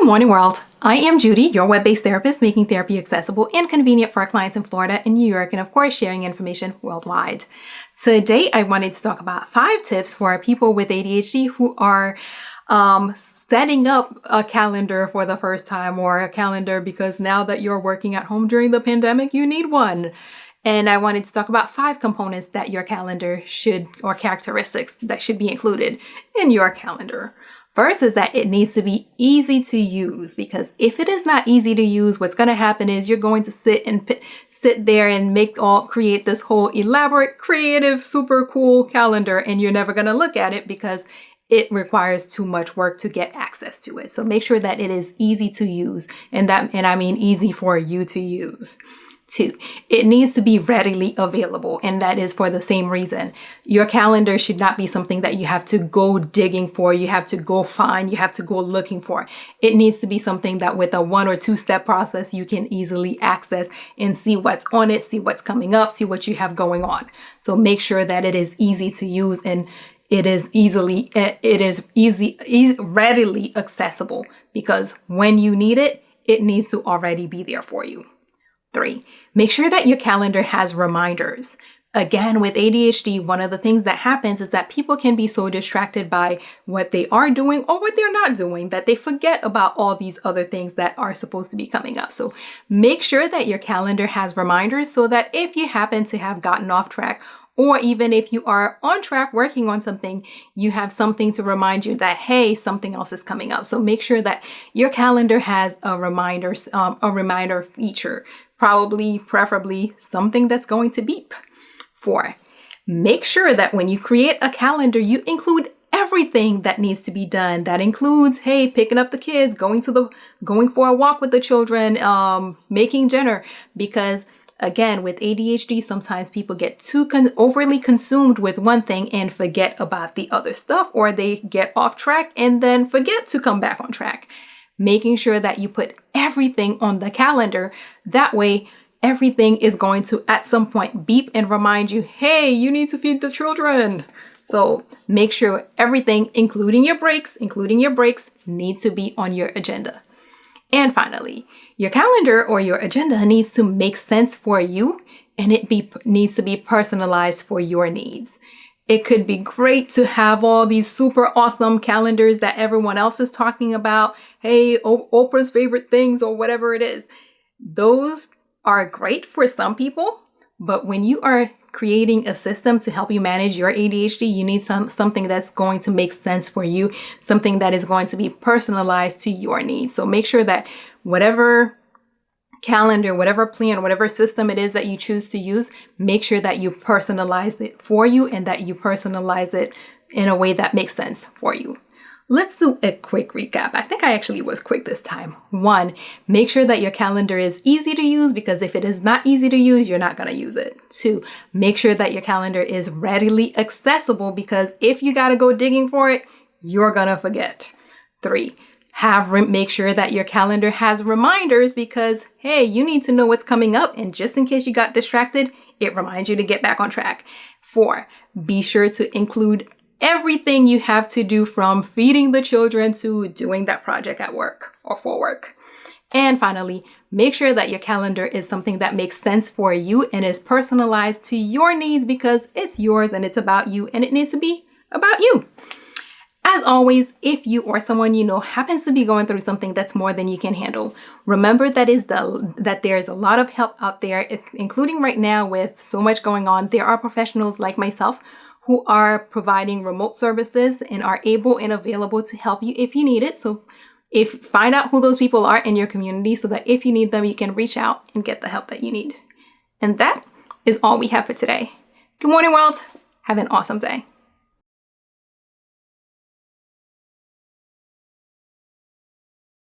Good morning, world. I am Judy, your web-based therapist, making therapy accessible and convenient for our clients in Florida and New York, and of course, sharing information worldwide. Today, I wanted to talk about 5 tips for people with ADHD who are setting up a calendar for the first time, or a calendar because now that you're working at home during the pandemic, you need one. And I wanted to talk about 5 components that your calendar should, or characteristics that should be included in your calendar. First is that it needs to be easy to use, because if it is not easy to use, what's going to happen is you're going to sit there and create this whole elaborate, creative, super cool calendar, and you're never going to look at it because it requires too much work to get access to it. So make sure that it is easy to use, and I mean easy for you to use. 2, it needs to be readily available, and that is for the same reason. Your calendar should not be something that you have to go digging for, you have to go find, you have to go looking for. It needs to be something that with a 1 or 2 step process, you can easily access and see what's on it, see what's coming up, see what you have going on. So make sure that it is easy to use and it is readily accessible, because when you need it, it needs to already be there for you. 3, make sure that your calendar has reminders. Again, with ADHD, one of the things that happens is that people can be so distracted by what they are doing or what they're not doing that they forget about all these other things that are supposed to be coming up. So make sure that your calendar has reminders so that if you happen to have gotten off track, or even if you are on track working on something, you have something to remind you that, hey, something else is coming up. So make sure that your calendar has a reminder feature, preferably something that's going to beep. 4, make sure that when you create a calendar, you include everything that needs to be done. That includes, hey, picking up the kids, going for a walk with the children, making dinner, because again, with ADHD, sometimes people get too overly consumed with one thing and forget about the other stuff, or they get off track and then forget to come back on track. Making sure that you put everything on the calendar. That way, everything is going to at some point beep and remind you, hey, you need to feed the children. So make sure everything, including your breaks, need to be on your agenda. And finally, your calendar or your agenda needs to make sense for you, and it needs to be personalized for your needs. It could be great to have all these super awesome calendars that everyone else is talking about. Hey, Oprah's favorite things or whatever it is. Those are great for some people, but when you are creating a system to help you manage your ADHD, you need something that's going to make sense for you, something that is going to be personalized to your needs. So make sure that whatever calendar, whatever plan, whatever system it is that you choose to use, make sure that you personalize it for you and that you personalize it in a way that makes sense for you. Let's do a quick recap. I think I actually was quick this time. 1, make sure that your calendar is easy to use, because if it is not easy to use, you're not going to use it. 2, make sure that your calendar is readily accessible, because if you got to go digging for it, you're going to forget. 3, make sure that your calendar has reminders, because, hey, you need to know what's coming up, and just in case you got distracted, it reminds you to get back on track. 4, be sure to include everything you have to do, from feeding the children to doing that project at work or for work. And finally, make sure that your calendar is something that makes sense for you and is personalized to your needs, because it's yours and it's about you, and it needs to be about you. As always, if you or someone you know happens to be going through something that's more than you can handle, remember that there's a lot of help out there, including right now with so much going on. There are professionals like myself who are providing remote services and are able and available to help you if you need it. So find out who those people are in your community, so that if you need them, you can reach out and get the help that you need. And that is all we have for today. Good morning, world. Have an awesome day.